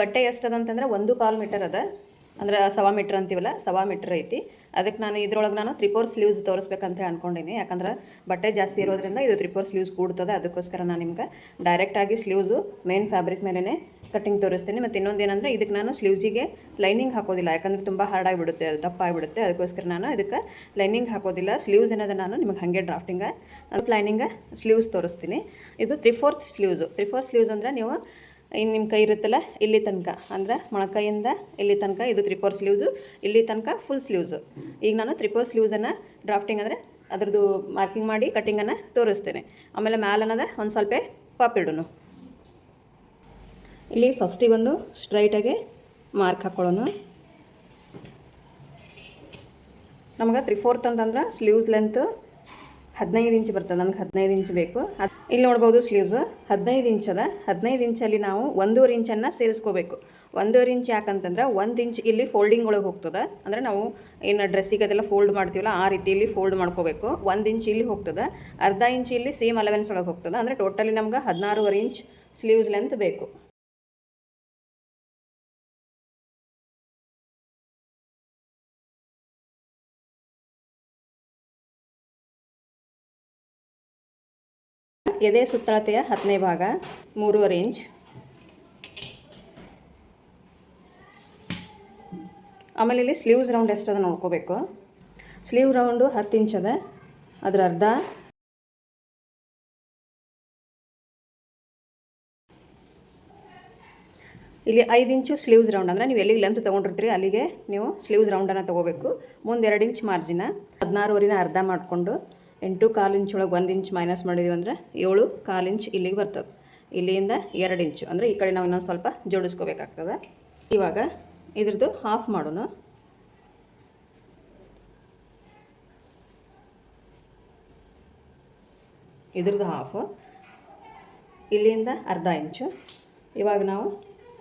ಬಟ್ಟೆ ಎಷ್ಟದ ಅಂತಂದ್ರೆ 1.25 ಮೀಟರ್ ಅದ, ಅಂದ್ರೆ 1.25 ಮೀಟರ್ ಅಂತೀವಲ್ಲ, 1.25 ಮೀಟರ್ ಐತಿ. ಅದಕ್ಕೆ ನಾನು ಇದ್ರೊಳಗೆ ನಾನು 3/4 ಸ್ಲೀವ್ಸ್ ತೋರಿಸ್ಬೇಕಂತ ಅನ್ಕೊಂಡಿನಿ. ಯಾಕಂದ್ರೆ ಬಟ್ಟೆ ಜಾಸ್ತಿ ಇರೋದ್ರಿಂದ ಇದು 3/4 ಸ್ಲೀವ್ಸ್ ಕೂಡ್ತದೆ. ಅದಕ್ಕೋಸ್ಕರ ನಾನು ನಿಮ್ಗೆ ಡೈರೆಕ್ಟಾಗಿ ಸ್ಲೀವ್ಸು ಮೇನ್ ಫ್ಯಾಬ್ರಿಕ್ ಮೇಲೇ ಕಟ್ಟಿಂಗ್ ತೋರಿಸ್ತೀನಿ. ಮತ್ತು ಇನ್ನೊಂದೇನೆಂದರೆ ಇದಕ್ಕೆ ನಾನು ಸ್ಲೀವ್ಸಿಗೆ ಲೈನಿಂಗ್ ಹಾಕೋದಿಲ್ಲ, ಯಾಕಂದರೆ ತುಂಬ ಹಾರ್ಡ್ ಆಗಿಬಿಡುತ್ತೆ, ಅದು ದಪ್ಪ ಆಗಿಬಿಡುತ್ತೆ. ಅದಕ್ಕೋಸ್ಕರ ನಾನು ಇದಕ್ಕೆ ಲೈನಿಂಗ್ ಹಾಕೋದಿಲ್ಲ. ಸ್ಲೀವ್ಸ್ ಏನದ ನಾನು ನಿಮಗೆ ಹಾಗೆ ಡ್ರಾಫ್ಟಿಂಗ ಅದಕ್ಕೆ ಲೈನಿಂಗ ಸ್ಲೀವ್ಸ್ ತೋರಿಸ್ತೀನಿ. ಇದು 3/4 ಸ್ಲೀವ್ಸು. 3/4 ಸ್ಲೀವ್ಸ್ ಅಂದರೆ ನೀವು ಇನ್ನು ನಿಮ್ಮ ಕೈ ಇರುತ್ತಲ್ಲ ಇಲ್ಲಿ ತನಕ, ಅಂದರೆ ಮೊಳಕೈಯಿಂದ ಇಲ್ಲಿ ತನಕ ಇದು 3/4 ಸ್ಲೀವ್ಸು, ಇಲ್ಲಿ ತನಕ ಫುಲ್ ಸ್ಲೀವ್ಸು. ಈಗ ನಾನು 3/4 ಸ್ಲೀವ್ಸನ್ನು ಡ್ರಾಫ್ಟಿಂಗ್ ಅಂದರೆ ಅದ್ರದ್ದು ಮಾರ್ಕಿಂಗ್ ಮಾಡಿ ಕಟ್ಟಿಂಗನ್ನು ತೋರಿಸ್ತೇನೆ. ಆಮೇಲೆ ಮ್ಯಾಲನ್ನದ ಒಂದು ಸ್ವಲ್ಪ ಪಾಪ್ ಇಡೋಣ. ಇಲ್ಲಿ ಫಸ್ಟಿಗೆ ಒಂದು ಸ್ಟ್ರೈಟಾಗಿ ಮಾರ್ಕ್ ಹಾಕೊಳ್ಳೋಣ. ನಮ್ಗೆ 3/4 ಅಂತಂದ್ರೆ ಸ್ಲೀವ್ಸ್ ಲೆಂತ್ 15 ಇಂಚ್ ಬರ್ತದೆ. ನನಗೆ 15 ಇಂಚ್ ಬೇಕು. ಇಲ್ಲಿ ನೋಡ್ಬೋದು ಸ್ಲೀವ್ಸ್ 15 ಇಂಚ್ ಅದ. 15 ಇಂಚಲ್ಲಿ ನಾವು 1.5 ಇಂಚನ್ನು ಸೇರಿಸ್ಕೋಬೇಕು. 1.5 ಇಂಚ್ ಯಾಕಂತಂದ್ರೆ 1 ಇಂಚ್ ಇಲ್ಲಿ ಫೋಲ್ಡಿಂಗ್ ಒಳಗೆ ಹೋಗ್ತದೆ. ಅಂದರೆ ನಾವು ಏನು ಡ್ರೆಸ್ಸಿಗೆ ಅದೆಲ್ಲ ಫೋಲ್ಡ್ ಮಾಡ್ತೀವಲ್ಲ ಆ ರೀತಿಯಲ್ಲಿ ಫೋಲ್ಡ್ ಮಾಡ್ಕೋಬೇಕು. 1 ಇಂಚ್ ಇಲ್ಲಿ ಹೋಗ್ತದೆ, ಅರ್ಧ ಇಂಚ್ ಇಲ್ಲಿ ಸೇಮ್ ಅಲೆವೆನ್ಸ್ ಒಳಗೆ ಹೋಗ್ತದೆ. ಅಂದರೆ ಟೋಟಲಿ ನಮ್ಗೆ 16.5 ಇಂಚ್ ಸ್ಲೀವ್ಸ್ ಲೆಂತ್ ಬೇಕು. ಎದೆ ಸುತ್ತಳತೆಯ 10ನೇ ಭಾಗ 3.5 ಇಂಚ್. ಆಮೇಲೆ ಇಲ್ಲಿ ಸ್ಲೀವ್ಸ್ ರೌಂಡ್ ಎಷ್ಟದ ನೋಡ್ಕೋಬೇಕು. ಸ್ಲೀವ್ ರೌಂಡು 10 ಇಂಚ್ ಅದ, ಅದರ ಅರ್ಧ ಇಲ್ಲಿ 5 ಇಂಚು ಸ್ಲೀವ್ಸ್ ರೌಂಡ್. ಅಂದರೆ ನೀವು ಎಲ್ಲಿಗೆ ಲೆಂತ್ ತೊಗೊಂಡಿರ್ತೀರಿ ಅಲ್ಲಿಗೆ ನೀವು ಸ್ಲೀವ್ಸ್ ರೌಂಡನ್ನು ತೊಗೋಬೇಕು. ಮುಂದೆ 2 ಇಂಚ್ ಮಾರ್ಜಿನ 16.5 ಅರ್ಧ ಮಾಡಿಕೊಂಡು 8.25 ಇಂಚ್ ಒಳಗೆ 1 ಇಂಚ್ ಮೈನಸ್ ಮಾಡಿದೀವಿ ಅಂದರೆ 7.25 ಇಂಚ್ ಇಲ್ಲಿಗೆ ಬರ್ತದೆ. ಇಲ್ಲಿಂದ 2 ಇಂಚು ಅಂದರೆ ಈ ಕಡೆ ನಾವು ಇನ್ನೊಂದು ಸ್ವಲ್ಪ ಜೋಡಿಸ್ಕೋಬೇಕಾಗ್ತದೆ. ಇವಾಗ ಇದ್ರದ್ದು ಹಾಫ್ ಮಾಡೋಣ. ಇದ್ರದ್ದು ಹಾಫು, ಇಲ್ಲಿಂದ ಅರ್ಧ ಇಂಚು. ಇವಾಗ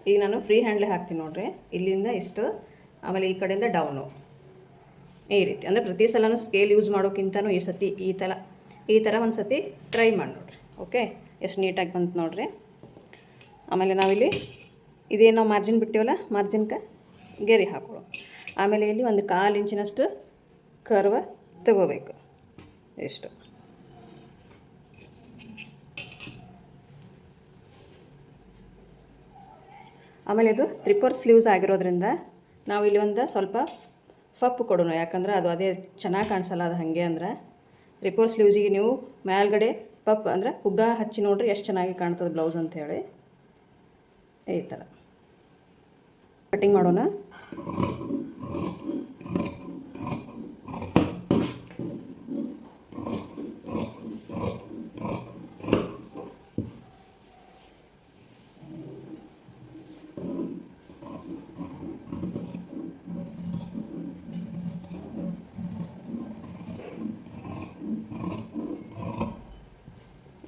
ಈಗ ನಾನು ಫ್ರೀ ಹ್ಯಾಂಡ್ಲೇ ಹಾಕ್ತೀನಿ ನೋಡ್ರಿ. ಇಲ್ಲಿಂದ ಇಷ್ಟು, ಆಮೇಲೆ ಈ ಕಡೆಯಿಂದ ಡೌನು, ಈ ರೀತಿ. ಅಂದರೆ ಪ್ರತಿ ಸಲನೂ ಸ್ಕೇಲ್ ಯೂಸ್ ಮಾಡೋಕ್ಕಿಂತನೂ ಈ ಥರ ಒಂದು ಸತಿ ಟ್ರೈ ಮಾಡಿ ನೋಡಿರಿ. ಓಕೆ, ಎಷ್ಟು ನೀಟಾಗಿ ಬಂತು ನೋಡಿರಿ. ಆಮೇಲೆ ನಾವಿಲ್ಲಿ ಇದೇನು ನಾವು ಮಾರ್ಜಿನ್ ಬಿಟ್ಟಿವಲ್ಲ, ಮಾರ್ಜಿನ್ಗೆ ಗೆರೆ ಹಾಕೊಳ್ಳೋ. ಆಮೇಲೆ ಇಲ್ಲಿ 1/4 ಇಂಚಿನಷ್ಟು ಕರ್ವ ತಗೋಬೇಕು. ಎಷ್ಟು ಆಮೇಲೆ ಇದು 3/4 ಸ್ಲೀವ್ಸ್ ಆಗಿರೋದ್ರಿಂದ ನಾವು ಇಲ್ಲಿ ಒಂದು ಸ್ವಲ್ಪ ಫಪ್ ಕೊಡೋಣ. ಯಾಕಂದ್ರೆ ಅದು ಅದೇ ಚೆನ್ನಾಗಿ ಕಾಣಿಸಲ್ಲ ಅದು ಹಾಗೆ. ಅಂದ್ರೆ 3/4 ಸ್ಲೀವ್ಸಿಗೆ ನೀವು ಮೇಲ್ಗಡೆ ಪಪ್ ಅಂದರೆ ಪುಗ್ಗ ಹಚ್ಚಿ ನೋಡ್ರಿ ಎಷ್ಟು ಚೆನ್ನಾಗಿ ಕಾಣ್ತದೆ ಬ್ಲೌಸ್ ಅಂಥೇಳಿ. ಈ ಥರ ಕಟಿಂಗ್ ಮಾಡೋಣ.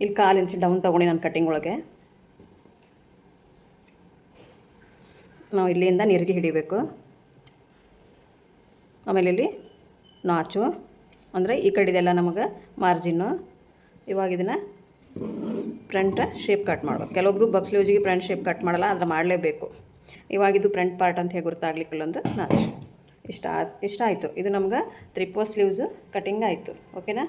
ಇಲ್ಲಿ 1/4 ಇಂಚ್ ಡೌನ್ ತೊಗೊಂಡು ನಾನು ಕಟ್ಟಿಂಗ್ ಒಳಗೆ ನಾವು ಇಲ್ಲಿಂದ ನೆರಿಗೆ ಹಿಡಿಬೇಕು. ಆಮೇಲೆ ಇಲ್ಲಿ ನಾಚು ಅಂದರೆ ಈ ಕಡೆದೆಲ್ಲ ನಮಗೆ ಮಾರ್ಜಿನ್ನು. ಇವಾಗ ಇದನ್ನು ಫ್ರಂಟ್ ಶೇಪ್ ಕಟ್ ಮಾಡಬೇಕು. ಕೆಲವೊಬ್ಬರು ಬಬ್ ಸ್ಲೀವ್ಸಿಗೆ ಫ್ರಂಟ್ ಶೇಪ್ ಕಟ್ ಮಾಡಲ್ಲ, ಆದರೆ ಮಾಡಲೇಬೇಕು. ಇವಾಗಿದು ಫ್ರಂಟ್ ಪಾರ್ಟ್ ಅಂತ ಹೇಗೆ ಗೊತ್ತಾಗ್ಲಿಕ್ಕಿಲ್ಲ ಒಂದು ನಾಚು. ಇಷ್ಟ ಆಯಿತು. ಇದು ನಮ್ಗೆ 3/4 ಸ್ಲೀವ್ಸು ಕಟಿಂಗ್ ಆಯಿತು. ಓಕೆನಾ.